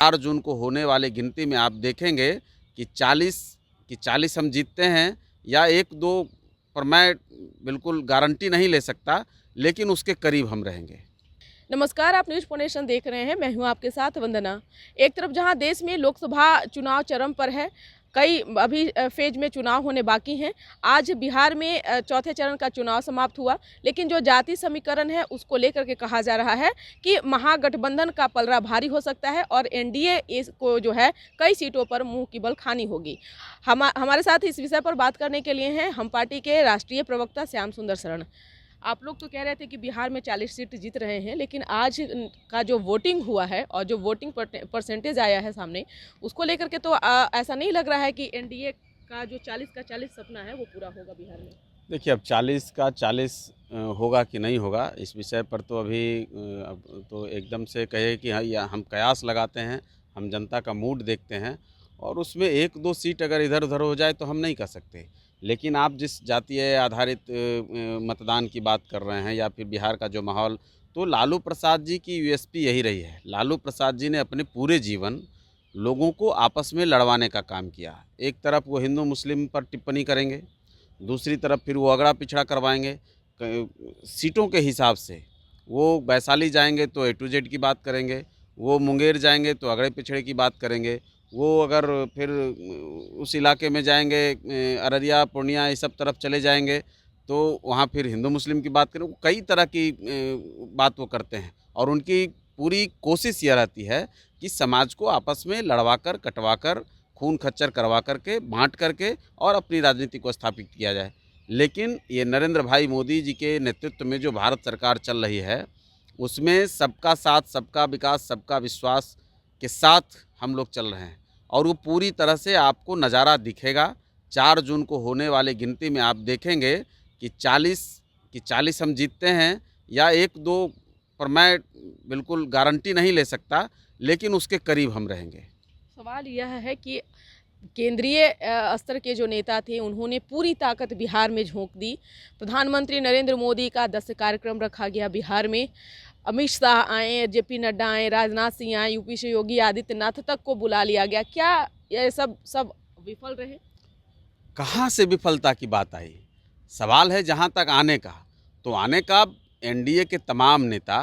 4 जून को होने वाली गिनती में आप देखेंगे कि 40 हम जीतते हैं या 1-2 पर मैं बिल्कुल गारंटी नहीं ले सकता, लेकिन उसके करीब हम रहेंगे। नमस्कार, आप न्यूज़ पोनेशन देख रहे हैं। मैं हूं आपके साथ वंदना। एक तरफ जहां देश में लोकसभा चुनाव चरम पर है, कई अभी फेज में चुनाव होने बाकी हैं। आज बिहार में चौथे चरण का चुनाव समाप्त हुआ, लेकिन जो जाति समीकरण है उसको लेकर के कहा जा रहा है कि महागठबंधन का पलड़ा भारी हो सकता है और एनडीए को जो है कई सीटों पर मुंह की बल खानी होगी। हमारे साथ इस विषय पर बात करने के लिए हैं हम पार्टी के राष्ट्रीय प्रवक्ता श्याम सुंदर शरण। आप लोग तो कह रहे थे कि बिहार में 40 सीट जीत रहे हैं, लेकिन आज का जो वोटिंग हुआ है और जो वोटिंग परसेंटेज आया है सामने, उसको लेकर के तो ऐसा नहीं लग रहा है कि एनडीए का जो 40 का 40 सपना है वो पूरा होगा बिहार में। देखिए, अब 40 का 40 होगा कि नहीं होगा, इस विषय पर तो अभी अब तो एकदम से कहे कि हाँ, या हम कयास लगाते हैं, हम जनता का मूड देखते हैं और उसमें 1-2 सीट अगर इधर-उधर हो जाए तो हम नहीं कह सकते। लेकिन आप जिस जातीय आधारित मतदान की बात कर रहे हैं या फिर बिहार का जो माहौल, तो लालू प्रसाद जी की यूएसपी यही रही है। लालू प्रसाद जी ने अपने पूरे जीवन लोगों को आपस में लड़वाने का काम किया। एक तरफ वो हिंदू मुस्लिम पर टिप्पणी करेंगे, दूसरी तरफ फिर वो अगड़ा पिछड़ा करवाएंगे सीटों के हिसाब से। वो वैशाली जाएंगे तो ए टू जेड की बात करेंगे, वो मुंगेर जाएंगे तो अगड़े पिछड़े की बात करेंगे, वो अगर फिर उस इलाके में जाएंगे अररिया पूर्णिया ये सब तरफ चले जाएंगे तो वहाँ फिर हिंदू मुस्लिम की बात करें। वो कई तरह की बात वो करते हैं और उनकी पूरी कोशिश यह रहती है कि समाज को आपस में लड़वा कर कटवा कर खून खच्चर करवा करके बांट करके और अपनी राजनीति को स्थापित किया जाए। लेकिन ये नरेंद्र भाई मोदी जी के नेतृत्व में जो भारत सरकार चल रही है, उसमें सबका साथ, सबका विकास, सबका विश्वास के साथ हम लोग चल रहे हैं और वो पूरी तरह से आपको नज़ारा दिखेगा। 4 जून को होने वाली गिनती में आप देखेंगे कि 40 हम जीतते हैं या 1-2 पर मैं बिल्कुल गारंटी नहीं ले सकता, लेकिन उसके करीब हम रहेंगे। सवाल यह है कि केंद्रीय स्तर के जो नेता थे उन्होंने पूरी ताकत बिहार में झोंक दी। प्रधानमंत्री नरेंद्र मोदी का 10 कार्यक्रम रखा गया बिहार में। अमित शाह आए, जेपी नड्डा आए, राजनाथ सिंह आए, यूपी से योगी आदित्यनाथ तक को बुला लिया गया। क्या ये सब विफल रहे? कहाँ से विफलता की बात आई? सवाल है जहाँ तक आने का, तो आने का एनडीए के तमाम नेता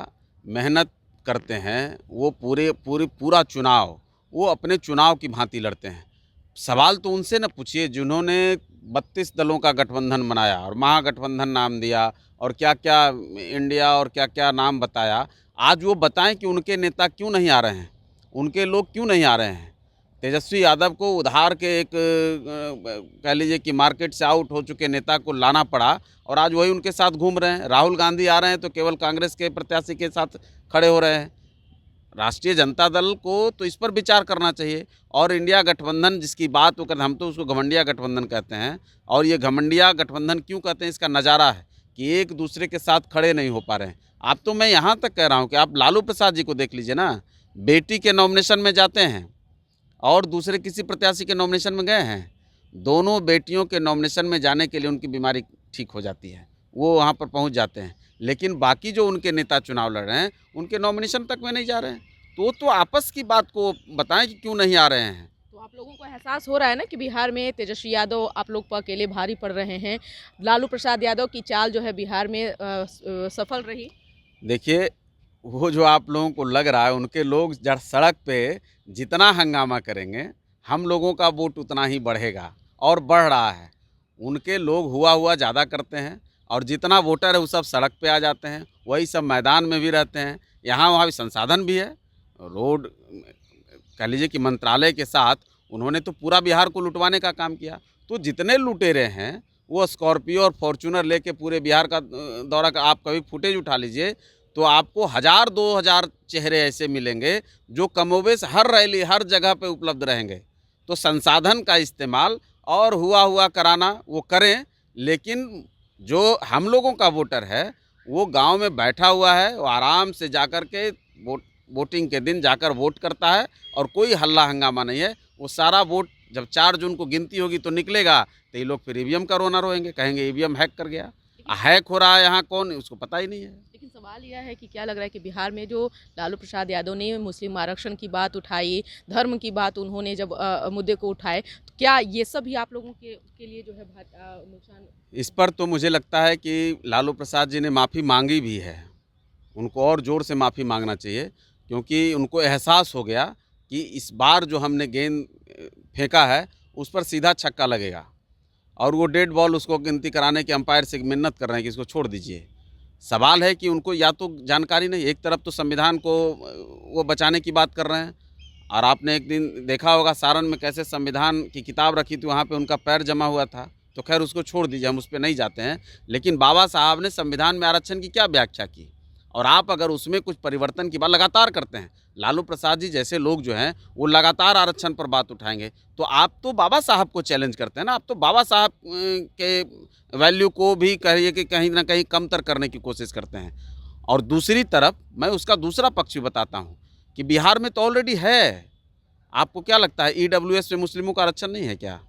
मेहनत करते हैं। वो पूरा चुनाव वो अपने चुनाव की भांति लड़ते हैं। सवाल तो उनसे न पूछिए जिन्होंने 32 दलों का गठबंधन बनाया और महागठबंधन नाम दिया और क्या-क्या इंडिया और क्या-क्या नाम बताया। आज वो बताएं कि उनके नेता क्यों नहीं आ रहे हैं, उनके लोग क्यों नहीं आ रहे हैं। तेजस्वी यादव को उधार के एक कह लीजिए कि मार्केट से आउट हो चुके नेता को लाना पड़ा और आज वही उनके साथ घूम रहे हैं। राहुल गांधी आ रहे हैं तो केवल कांग्रेस के प्रत्याशी के साथ खड़े हो रहे हैं। राष्ट्रीय जनता दल को तो इस पर विचार करना चाहिए। और इंडिया गठबंधन जिसकी बात वो करते हैं, हम तो उसको घमंडिया गठबंधन कहते हैं। और ये घमंडिया गठबंधन क्यों कहते हैं, इसका नज़ारा है कि एक दूसरे के साथ खड़े नहीं हो पा रहे हैं। आप तो मैं यहाँ तक कह रहा हूँ कि आप लालू प्रसाद जी को देख लीजिए ना, बेटी के नॉमिनेशन में जाते हैं और दूसरे किसी प्रत्याशी के नॉमिनेशन में गए हैं। दोनों बेटियों के नॉमिनेशन में जाने के लिए उनकी बीमारी ठीक हो जाती है, वो वहाँ पर पहुँच जाते हैं। लेकिन बाकी जो उनके नेता चुनाव लड़ रहे हैं उनके नॉमिनेशन तक में नहीं जा रहे हैं। तो आपस की बात को बताएं कि क्यों नहीं आ रहे हैं। तो आप लोगों को एहसास हो रहा है ना कि बिहार में तेजस्वी यादव आप लोग पर अकेले भारी पड़ रहे हैं। लालू प्रसाद यादव की चाल जो है बिहार में सफल रही। देखिए, वो जो आप लोगों को लग रहा है उनके लोग जब सड़क पे जितना हंगामा करेंगे हम लोगों का वोट उतना ही बढ़ेगा और बढ़ रहा है। उनके लोग हुआ ज़्यादा करते हैं और जितना वोटर है वो सब सड़क पे आ जाते हैं, वही सब मैदान में भी रहते हैं। यहाँ वहाँ भी संसाधन भी है, रोड कह लीजिए कि मंत्रालय के साथ उन्होंने तो पूरा बिहार को लुटवाने का काम किया। तो जितने लुटेरे हैं वो स्कॉर्पियो और फॉर्च्यूनर लेके पूरे बिहार का दौरा का आप कभी फुटेज उठा लीजिए तो आपको 1000-2000 चेहरे ऐसे मिलेंगे जो कमोबेश हर रैली हर जगह पे उपलब्ध रहेंगे। तो संसाधन का इस्तेमाल और हुआ कराना वो करें, लेकिन जो हम लोगों का वोटर है वो गांव में बैठा हुआ है, वो आराम से जाकर के वोटिंग के दिन जाकर वोट करता है और कोई हल्ला हंगामा नहीं है। वो सारा वोट जब 4 जून को गिनती होगी तो निकलेगा तो ये लोग फिर ईवीएम का रोना रोएंगे, कहेंगे ईवीएम हैक कर गया। हैक हो रहा है यहाँ कौन, उसको पता ही नहीं है। लेकिन सवाल यह है कि क्या लग रहा है कि बिहार में जो लालू प्रसाद यादव ने मुस्लिम आरक्षण की बात उठाई, धर्म की बात उन्होंने जब मुद्दे को उठाए, तो क्या ये सब भी आप लोगों के लिए जो है नुकसान? इस पर तो मुझे लगता है कि लालू प्रसाद जी ने माफ़ी मांगी भी है। उनको और ज़ोर से माफ़ी मांगना चाहिए, क्योंकि उनको एहसास हो गया कि इस बार जो हमने गेंद फेंका है उस पर सीधा छक्का लगेगा, और वो डेड बॉल उसको गिनती कराने के अंपायर से मिन्नत कर रहे हैं कि इसको छोड़ दीजिए। सवाल है कि उनको या तो जानकारी नहीं, एक तरफ तो संविधान को वो बचाने की बात कर रहे हैं, और आपने एक दिन देखा होगा सारण में कैसे संविधान की किताब रखी थी, वहाँ पे उनका पैर जमा हुआ था। तो खैर उसको छोड़ दीजिए, हम उस पर नहीं जाते हैं। लेकिन बाबा साहब ने संविधान में आरक्षण की क्या व्याख्या की, और आप अगर उसमें कुछ परिवर्तन की बात लगातार करते हैं, लालू प्रसाद जी जैसे लोग जो हैं वो लगातार आरक्षण पर बात उठाएंगे, तो आप तो बाबा साहब को चैलेंज करते हैं ना। आप तो बाबा साहब के वैल्यू को भी कहिए कि कहीं ना कहीं कमतर करने की कोशिश करते हैं। और दूसरी तरफ मैं उसका दूसरा पक्ष भी बताता हूँ कि बिहार में तो ऑलरेडी है। आपको क्या लगता है ईडब्ल्यूएस में मुस्लिमों का आरक्षण नहीं है क्या?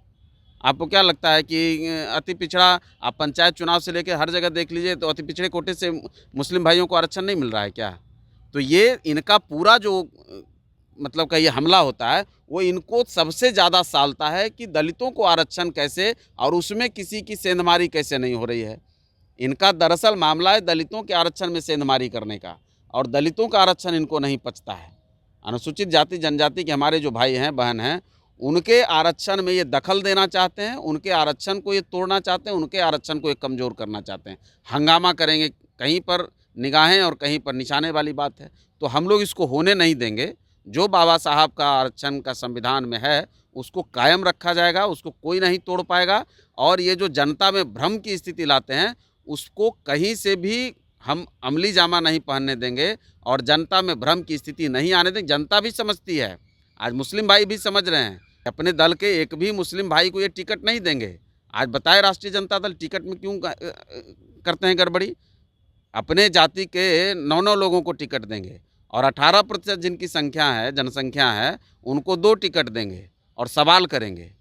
आपको क्या लगता है कि अति पिछड़ा, आप पंचायत चुनाव से लेकर हर जगह देख लीजिए तो अति पिछड़े कोटे से मुस्लिम भाइयों को आरक्षण नहीं मिल रहा है क्या? तो ये इनका पूरा जो मतलब का ये हमला होता है वो इनको सबसे ज़्यादा सालता है कि दलितों को आरक्षण कैसे, और उसमें किसी की सेंधमारी कैसे नहीं हो रही है। इनका दरअसल मामला है दलितों के आरक्षण में सेंधमारी करने का, और दलितों का आरक्षण इनको नहीं पचता है। अनुसूचित जाति जनजाति के हमारे जो भाई हैं बहन हैं, उनके आरक्षण में ये दखल देना चाहते हैं, उनके आरक्षण को ये तोड़ना चाहते हैं, उनके आरक्षण को ये कमज़ोर करना चाहते हैं। हंगामा करेंगे, कहीं पर निगाहें और कहीं पर निशाने वाली बात है। तो हम लोग इसको होने नहीं देंगे। जो बाबा साहब का आरक्षण का संविधान में है उसको कायम रखा जाएगा, उसको कोई नहीं तोड़ पाएगा। और ये जो जनता में भ्रम की स्थिति लाते हैं उसको कहीं से भी हम अमली जामा नहीं पहनने देंगे, और जनता में भ्रम की स्थिति नहीं आने देंगे। जनता भी समझती है, आज मुस्लिम भाई भी समझ रहे हैं। अपने दल के एक भी मुस्लिम भाई को ये टिकट नहीं देंगे। आज बताए राष्ट्रीय जनता दल टिकट में क्यों करते हैं गड़बड़ी? अपने जाति के 9 लोगों को टिकट देंगे, और 18% जिनकी संख्या है, जनसंख्या है, उनको 2 टिकट देंगे और सवाल करेंगे,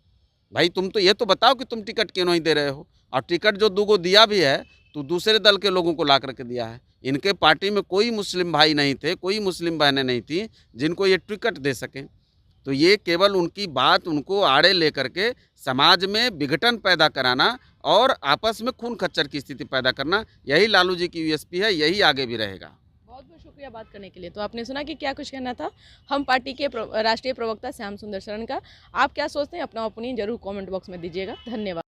भाई तुम तो ये तो बताओ कि तुम टिकट क्यों नहीं दे रहे हो। और टिकट जो 2 को दिया भी है तो दूसरे दल के लोगों को ला करके दिया है। इनके पार्टी में कोई मुस्लिम भाई नहीं थे, कोई मुस्लिम बहनें नहीं थी जिनको ये टिकट दे सकें। तो ये केवल उनकी बात उनको आड़े लेकर के समाज में विघटन पैदा कराना और आपस में खून खच्चर की स्थिति पैदा करना, यही लालू जी की यूएसपी है, यही आगे भी रहेगा। बहुत बहुत शुक्रिया बात करने के लिए। तो आपने सुना कि क्या कुछ कहना था हम पार्टी के राष्ट्रीय प्रवक्ता श्याम सुंदर शरण का। आप क्या सोचते हैं, अपना ओपिनियन जरूर कमेंट बॉक्स में दीजिएगा। धन्यवाद।